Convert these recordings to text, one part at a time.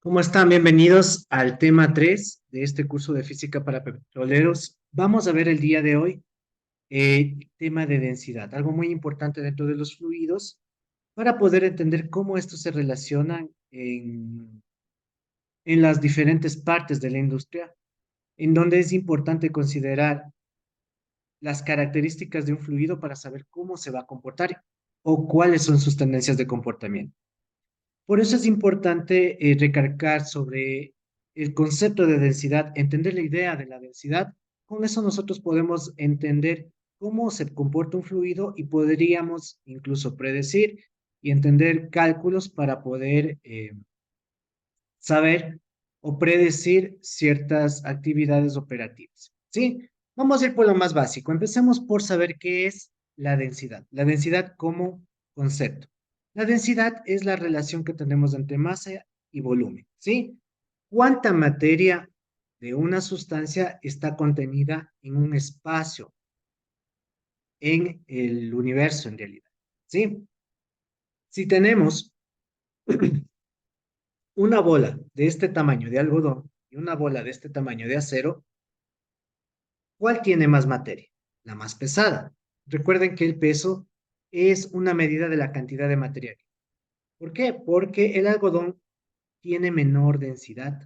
¿Cómo están? Bienvenidos al tema 3 de este curso de física para petroleros. Vamos a ver el día de hoy tema de densidad, algo muy importante dentro de los fluidos para poder entender cómo estos se relacionan en las diferentes partes de la industria, en donde es importante considerar las características de un fluido para saber cómo se va a comportar o cuáles son sus tendencias de comportamiento. Por eso es importante recalcar sobre el concepto de densidad, entender la idea de la densidad. Con eso nosotros podemos entender cómo se comporta un fluido y podríamos incluso predecir y entender cálculos para poder saber o predecir ciertas actividades operativas. ¿Sí? Vamos a ir por lo más básico. Empecemos por saber qué es la densidad. La densidad como concepto. La densidad es la relación que tenemos entre masa y volumen. ¿Sí? ¿Cuánta materia de una sustancia está contenida en un espacio, en el universo en realidad? ¿Sí? Si tenemos una bola de este tamaño de algodón y una bola de este tamaño de acero, ¿cuál tiene más materia? La más pesada. Recuerden que el peso es una medida de la cantidad de material. ¿Por qué? Porque el algodón tiene menor densidad,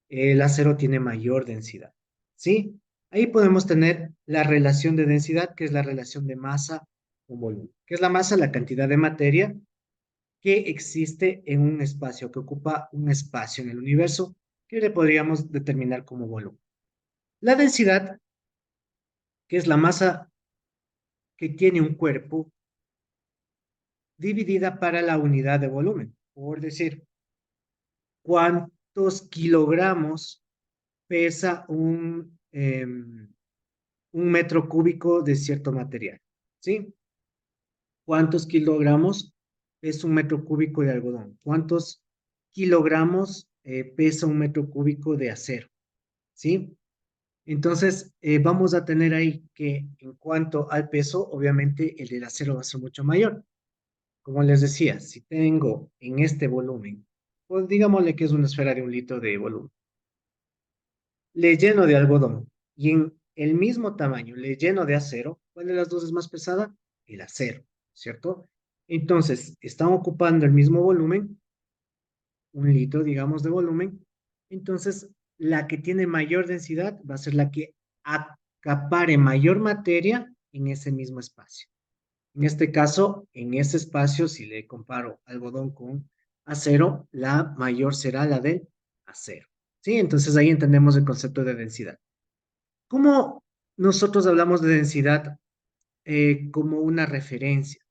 el acero tiene mayor densidad. ¿Sí? Ahí podemos tener la relación de densidad, que es la relación de masa con volumen. ¿Qué es la masa? La cantidad de materia que existe en un espacio, que ocupa un espacio en el universo, que le podríamos determinar como volumen. La densidad, que es la masa que tiene un cuerpo, dividida para la unidad de volumen. Por decir, ¿cuántos kilogramos pesa un metro cúbico de cierto material? ¿Sí? ¿Cuántos kilogramos pesa un metro cúbico de algodón? ¿Cuántos kilogramos pesa un metro cúbico de acero? ¿Sí? Entonces, vamos a tener ahí que en cuanto al peso, obviamente el del acero va a ser mucho mayor. Como les decía, si tengo en este volumen, pues digámosle que es una esfera de 1 litro de volumen, le lleno de algodón y en el mismo tamaño le lleno de acero, ¿cuál de las dos es más pesada? El acero, ¿cierto? Entonces, están ocupando el mismo volumen, 1 litro, digamos, de volumen. Entonces, la que tiene mayor densidad va a ser la que acapare mayor materia en ese mismo espacio. En este caso, en ese espacio, si le comparo algodón con acero, la mayor será la del acero. ¿Sí? Entonces ahí entendemos el concepto de densidad. ¿Cómo nosotros hablamos de densidad como una referencia?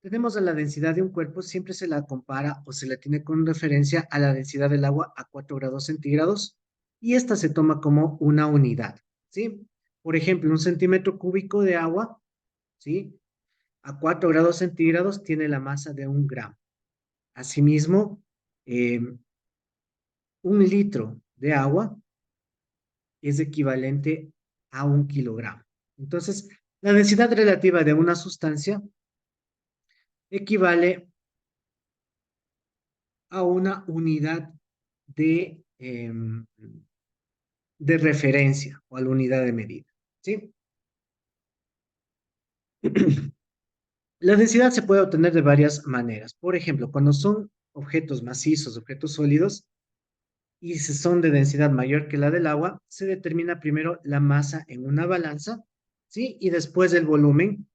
Tenemos a la densidad de un cuerpo, siempre se la compara o se la tiene con referencia a la densidad del agua a 4 grados centígrados y esta se toma como una unidad. ¿Sí? Por ejemplo, 1 centímetro cúbico de agua, ¿sí? A 4 grados centígrados tiene la masa de 1 gramo. Asimismo, 1 litro de agua es equivalente a 1 kilogramo. Entonces, la densidad relativa de una sustancia equivale a una unidad de referencia o a la unidad de medida. ¿Sí? La densidad se puede obtener de varias maneras. Por ejemplo, cuando son objetos macizos, objetos sólidos, y si son de densidad mayor que la del agua, se determina primero la masa en una balanza, ¿sí? Y después el volumen,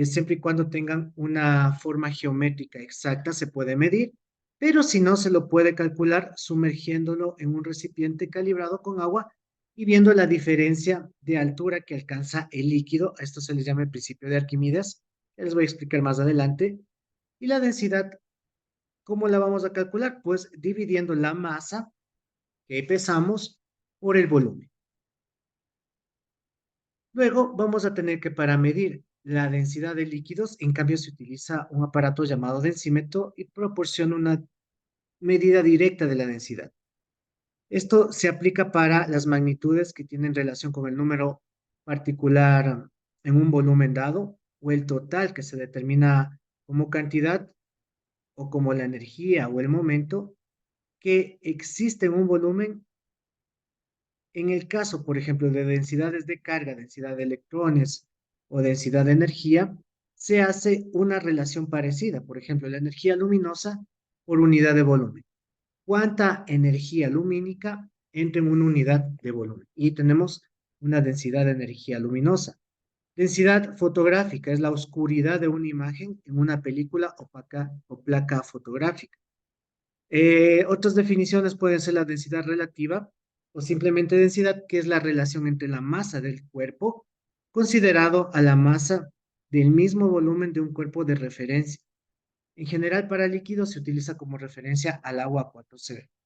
siempre y cuando tengan una forma geométrica exacta, se puede medir, pero si no, se lo puede calcular sumergiéndolo en un recipiente calibrado con agua y viendo la diferencia de altura que alcanza el líquido. A esto se les llama el principio de Arquímedes, que les voy a explicar más adelante. Y la densidad, ¿cómo la vamos a calcular? Pues dividiendo la masa que pesamos por el volumen. Luego vamos a tener que para medir la densidad de líquidos, en cambio se utiliza un aparato llamado densímetro y proporciona una medida directa de la densidad. Esto se aplica para las magnitudes que tienen relación con el número particular en un volumen dado o el total que se determina como cantidad o como la energía o el momento que existe un volumen. En el caso, por ejemplo, de densidades de carga, densidad de electrones o densidad de energía, se hace una relación parecida. Por ejemplo, la energía luminosa por unidad de volumen. ¿Cuánta energía lumínica entra en una unidad de volumen? Y tenemos una densidad de energía luminosa. Densidad fotográfica es la oscuridad de una imagen en una película opaca o placa fotográfica. Otras definiciones pueden ser la densidad relativa o simplemente densidad, que es la relación entre la masa del cuerpo considerado a la masa del mismo volumen de un cuerpo de referencia. En general, para líquidos se utiliza como referencia al agua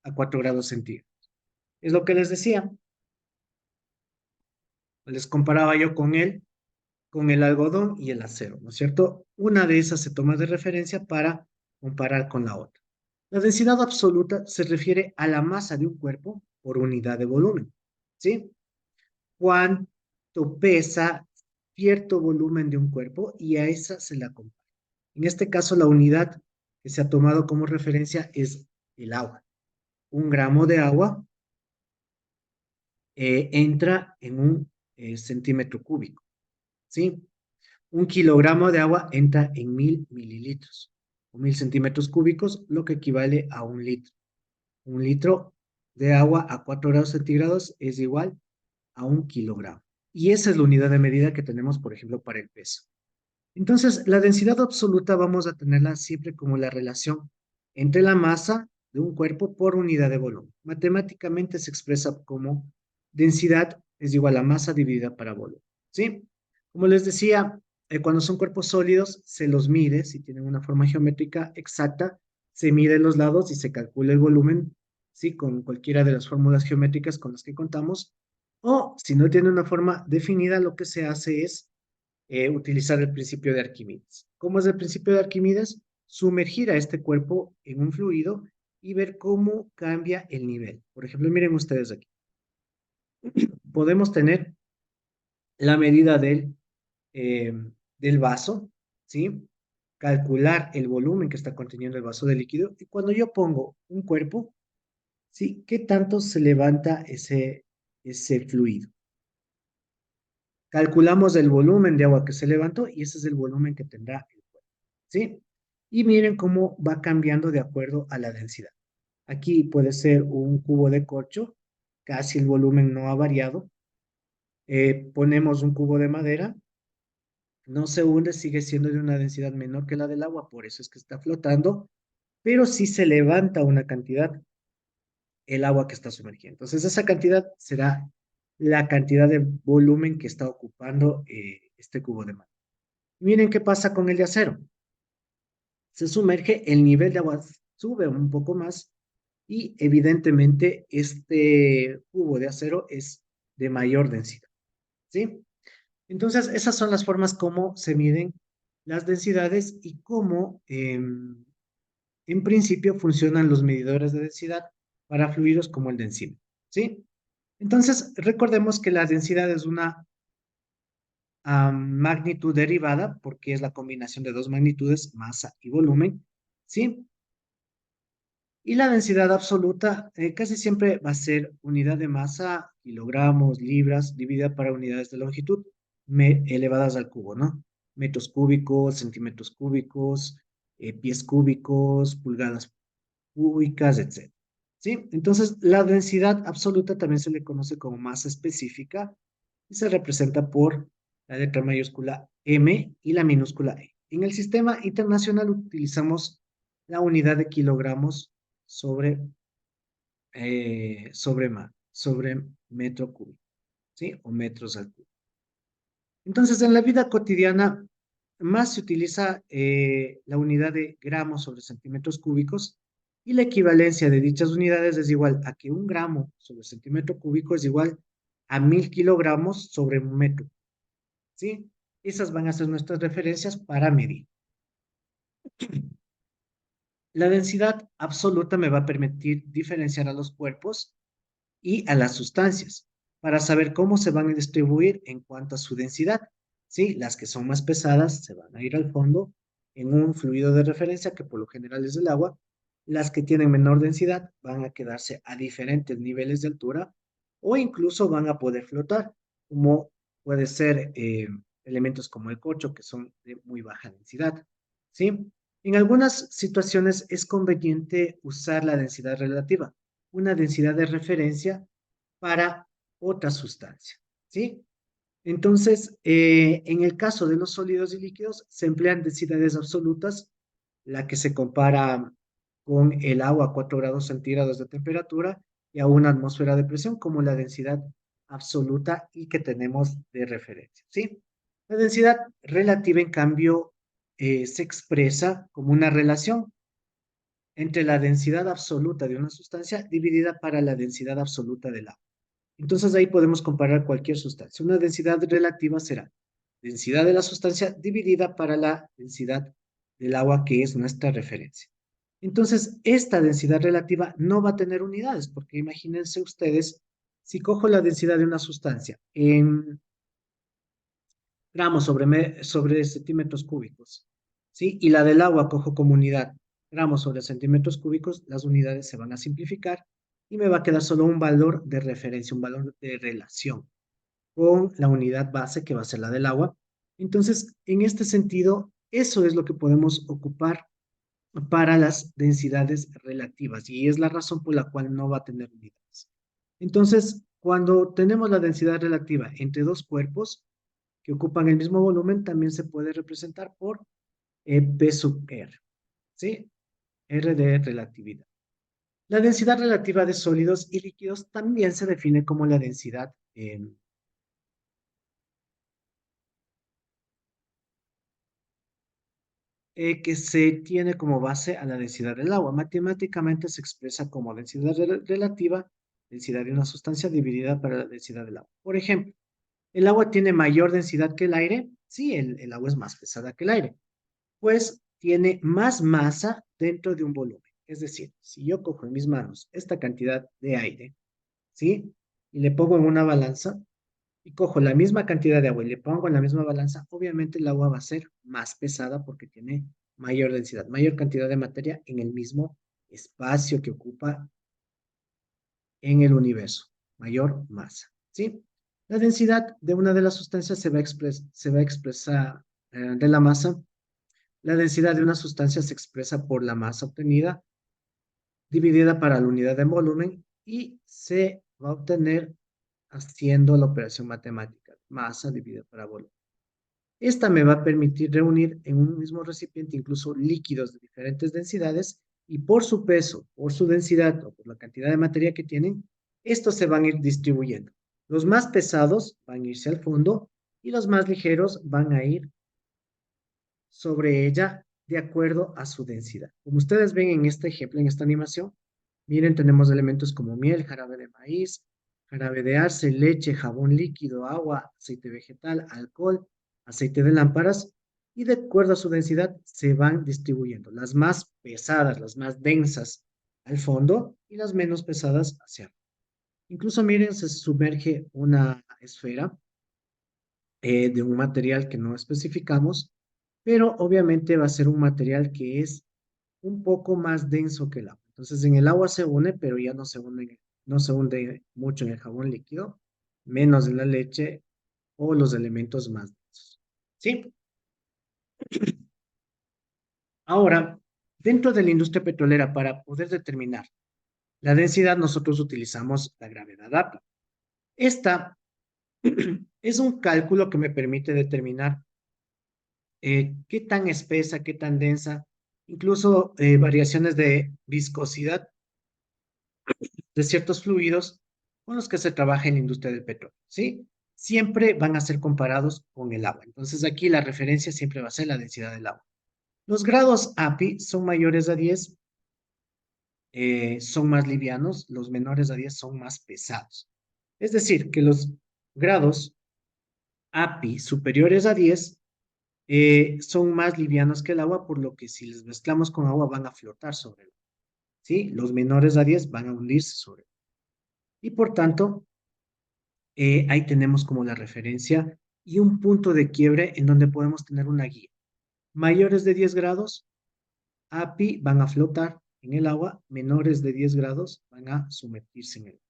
a 4 grados centígrados. Es lo que les decía, les comparaba yo con el algodón y el acero, ¿no es cierto? Una de esas se toma de referencia para comparar con la otra. La densidad absoluta se refiere a la masa de un cuerpo por unidad de volumen, ¿sí? Cuánto pesa cierto volumen de un cuerpo y a esa se la compara. En este caso, la unidad que se ha tomado como referencia es el agua. 1 gramo de agua entra en un centímetro cúbico, ¿sí? 1 kilogramo de agua entra en 1000 mililitros o 1000 centímetros cúbicos, lo que equivale a 1 litro. 1 litro de agua a 4 grados centígrados es igual a 1 kilogramo. Y esa es la unidad de medida que tenemos, por ejemplo, para el peso. Entonces, la densidad absoluta vamos a tenerla siempre como la relación entre la masa de un cuerpo por unidad de volumen. Matemáticamente se expresa como densidad es igual a masa dividida para volumen, ¿sí? Como les decía, cuando son cuerpos sólidos, se los mide, si tienen una forma geométrica exacta, se mide los lados y se calcula el volumen, ¿sí? Con cualquiera de las fórmulas geométricas con las que contamos. O si no tiene una forma definida, lo que se hace es utilizar el principio de Arquímedes. ¿Cómo es el principio de Arquímedes? Sumergir a este cuerpo en un fluido y ver cómo cambia el nivel. Por ejemplo, miren ustedes aquí. Podemos tener la medida eh, del vaso, ¿sí? Calcular el volumen que está conteniendo el vaso de líquido. Y cuando yo pongo un cuerpo, ¿sí? ¿Qué tanto se levanta ese fluido? Calculamos el volumen de agua que se levantó y ese es el volumen que tendrá el cuerpo, ¿sí? Y miren cómo va cambiando de acuerdo a la densidad. Aquí puede ser un cubo de corcho, casi el volumen no ha variado. Ponemos un cubo de madera, no se hunde, sigue siendo de una densidad menor que la del agua, por eso es que está flotando, pero sí se levanta una cantidad el agua que está sumergida. Entonces, esa cantidad será la cantidad de volumen que está ocupando este cubo de madera. Miren qué pasa con el de acero. Se sumerge, el nivel de agua sube un poco más y evidentemente este cubo de acero es de mayor densidad, ¿sí? Entonces, esas son las formas como se miden las densidades y cómo, en principio, funcionan los medidores de densidad para fluidos como el de encima, ¿sí? Entonces, recordemos que la densidad es una magnitud derivada, porque es la combinación de dos magnitudes, masa y volumen, ¿sí? Y la densidad absoluta casi siempre va a ser unidad de masa, kilogramos, libras, dividida para unidades de longitud, elevadas al cubo, ¿no? Metros cúbicos, centímetros cúbicos, pies cúbicos, pulgadas cúbicas, etc. ¿Sí? Entonces, la densidad absoluta también se le conoce como masa específica y se representa por la letra mayúscula M y la minúscula E. En el sistema internacional utilizamos la unidad de kilogramos sobre, sobre metro cúbico, ¿sí? O metros al cubo. Entonces, en la vida cotidiana, más se utiliza la unidad de gramos sobre centímetros cúbicos y la equivalencia de dichas unidades es igual a que 1 gramo sobre centímetro cúbico es igual a 1000 kilogramos sobre un metro, ¿sí? Esas van a ser nuestras referencias para medir. La densidad absoluta me va a permitir diferenciar a los cuerpos y a las sustancias para saber cómo se van a distribuir en cuanto a su densidad. ¿Sí? Las que son más pesadas se van a ir al fondo en un fluido de referencia que por lo general es el agua Las que tienen menor densidad van a quedarse a diferentes niveles de altura o incluso van a poder flotar, como puede ser elementos como el corcho, que son de muy baja densidad. ¿Sí? En algunas situaciones es conveniente usar la densidad relativa, una densidad de referencia para otra sustancia. ¿Sí? Entonces, en el caso de los sólidos y líquidos, se emplean densidades absolutas, la que se compara con el agua a 4 grados centígrados de temperatura y a una atmósfera de presión como la densidad absoluta y que tenemos de referencia, ¿sí? La densidad relativa, en cambio, se expresa como una relación entre la densidad absoluta de una sustancia dividida para la densidad absoluta del agua. Entonces ahí podemos comparar cualquier sustancia. Una densidad relativa será densidad de la sustancia dividida para la densidad del agua, que es nuestra referencia. Entonces, esta densidad relativa no va a tener unidades, porque imagínense ustedes, si cojo la densidad de una sustancia en gramos sobre centímetros cúbicos, ¿sí? Y la del agua cojo como unidad gramos sobre centímetros cúbicos, las unidades se van a simplificar y me va a quedar solo un valor de referencia, un valor de relación con la unidad base que va a ser la del agua. Entonces, en este sentido, eso es lo que podemos ocupar para las densidades relativas y es la razón por la cual no va a tener unidades. Entonces, cuando tenemos la densidad relativa entre dos cuerpos que ocupan el mismo volumen, también se puede representar por P sub R, ¿sí? R de relatividad. La densidad relativa de sólidos y líquidos también se define como la densidad que se tiene como base a la densidad del agua. Matemáticamente se expresa como densidad relativa, densidad de una sustancia dividida para la densidad del agua. Por ejemplo, ¿el agua tiene mayor densidad que el aire? Sí, el agua es más pesada que el aire, pues tiene más masa dentro de un volumen. Es decir, si yo cojo en mis manos esta cantidad de aire, ¿sí? Y le pongo en una balanza, y cojo la misma cantidad de agua y le pongo en la misma balanza, obviamente el agua va a ser más pesada porque tiene mayor densidad, mayor cantidad de materia en el mismo espacio que ocupa en el universo, mayor masa, ¿sí? La densidad de una de las sustancias se va a expresar de la masa. La densidad de una sustancia se expresa por la masa obtenida dividida para la unidad de volumen y se va a obtener haciendo la operación matemática, masa dividida para volumen. Esta me va a permitir reunir en un mismo recipiente incluso líquidos de diferentes densidades y por su peso, por su densidad o por la cantidad de materia que tienen, estos se van a ir distribuyendo. Los más pesados van a irse al fondo y los más ligeros van a ir sobre ella de acuerdo a su densidad. Como ustedes ven en este ejemplo, en esta animación, miren, tenemos elementos como miel, jarabe de maíz, jarabe de arce, leche, jabón líquido, agua, aceite vegetal, alcohol, aceite de lámparas, y de acuerdo a su densidad se van distribuyendo. Las más pesadas, las más densas al fondo y las menos pesadas hacia arriba. Incluso miren, se sumerge una esfera de un material que no especificamos, pero obviamente va a ser un material que es un poco más denso que el agua. Entonces en el agua se une, pero ya no se hunde mucho en el jabón líquido, menos en la leche o los elementos más densos. ¿Sí? Ahora, dentro de la industria petrolera, para poder determinar la densidad, nosotros utilizamos la gravedad API. Esta es un cálculo que me permite determinar qué tan espesa, qué tan densa, incluso variaciones de viscosidad de ciertos fluidos con los que se trabaja en la industria del petróleo, ¿sí? Siempre van a ser comparados con el agua. Entonces aquí la referencia siempre va a ser la densidad del agua. Los grados API son mayores a 10, son más livianos, los menores a 10 son más pesados. Es decir, que los grados API superiores a 10 son más livianos que el agua, por lo que si les mezclamos con agua van a flotar sobre el agua, ¿sí? Los menores a 10 van a hundirse sobre el agua. Y por tanto, ahí tenemos como la referencia y un punto de quiebre en donde podemos tener una guía. Mayores de 10 grados, API van a flotar. en el agua, menores de 10 grados van a sumergirse en el agua.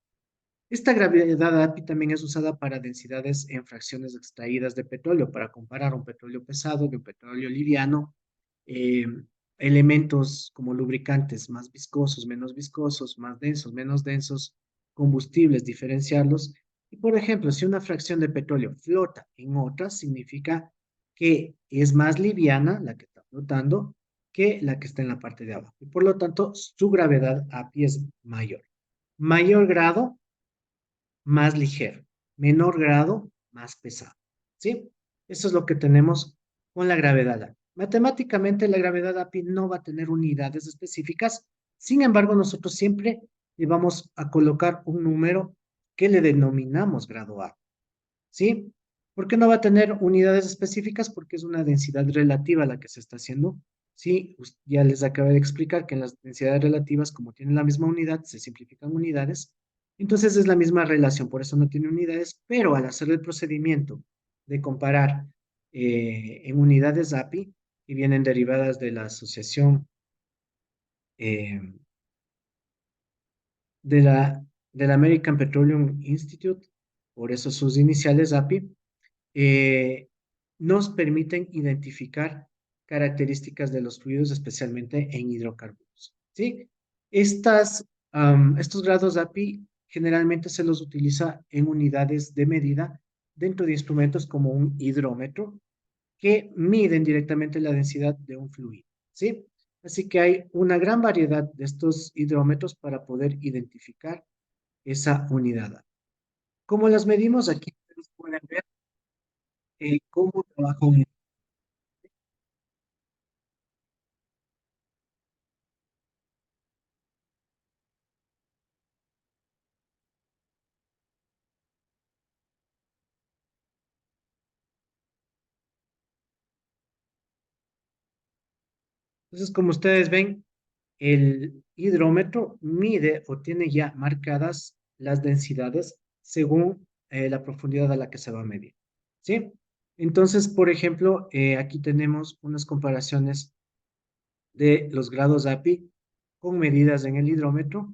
Esta gravedad API también es usada para densidades en fracciones extraídas de petróleo, para comparar un petróleo pesado de un petróleo liviano, eh, elementos como lubricantes más viscosos, más densos, menos densos, combustibles, diferenciarlos. Y por ejemplo, si una fracción de petróleo flota en otra, significa que es más liviana la que está flotando que la que está en la parte de abajo. Y por lo tanto, su gravedad API es mayor. Mayor grado, más ligero. Menor grado, más pesado. ¿Sí? Eso es lo que tenemos con la gravedad API. Matemáticamente, la gravedad API no va a tener unidades específicas. Sin embargo, nosotros siempre le vamos a colocar un número que le denominamos grado API. ¿Sí? ¿Por qué no va a tener unidades específicas? Porque es una densidad relativa la que se está haciendo. Sí, ya les acabé de explicar que en las densidades relativas, como tienen la misma unidad, se simplifican unidades. Entonces es la misma relación, por eso no tiene unidades, pero al hacer el procedimiento de comparar en unidades API, que vienen derivadas de la asociación eh, de del American Petroleum Institute, por eso sus iniciales API, eh, nos permiten identificar características de los fluidos, especialmente en hidrocarburos. ¿Sí? Estos grados API generalmente se los utiliza en unidades de medida dentro de instrumentos como un hidrómetro que miden directamente la densidad de un fluido. ¿Sí? Así que hay una gran variedad de estos hidrómetros para poder identificar esa unidad. Como las medimos aquí, ustedes pueden ver cómo trabaja un. Entonces, como ustedes ven, el hidrómetro mide o tiene ya marcadas las densidades según la profundidad a la que se va a medir. ¿Sí? Entonces, por ejemplo, aquí tenemos unas comparaciones de los grados API con medidas en el hidrómetro.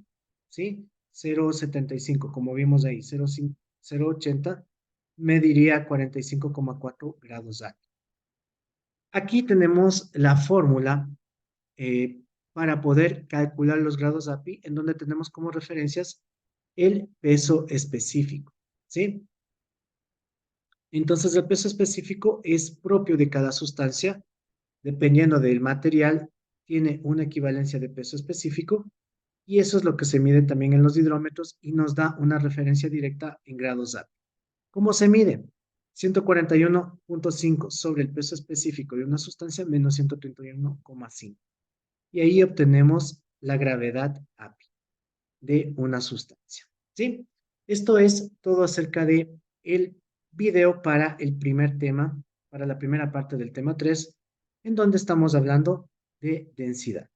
¿Sí? 0,75, como vimos ahí, 0,80 mediría 45,4 grados API. Aquí tenemos la fórmula eh, para poder calcular los grados API, en donde tenemos como referencias el peso específico, ¿sí? Entonces, el peso específico es propio de cada sustancia, dependiendo del material, tiene una equivalencia de peso específico, y eso es lo que se mide también en los hidrómetros y nos da una referencia directa en grados API. ¿Cómo se mide? 141,5 sobre el peso específico de una sustancia menos 131,5. Y ahí obtenemos la gravedad API de una sustancia. ¿Sí? Esto es todo acerca de el video para el primer tema, para la primera parte del tema 3, en donde estamos hablando de densidad.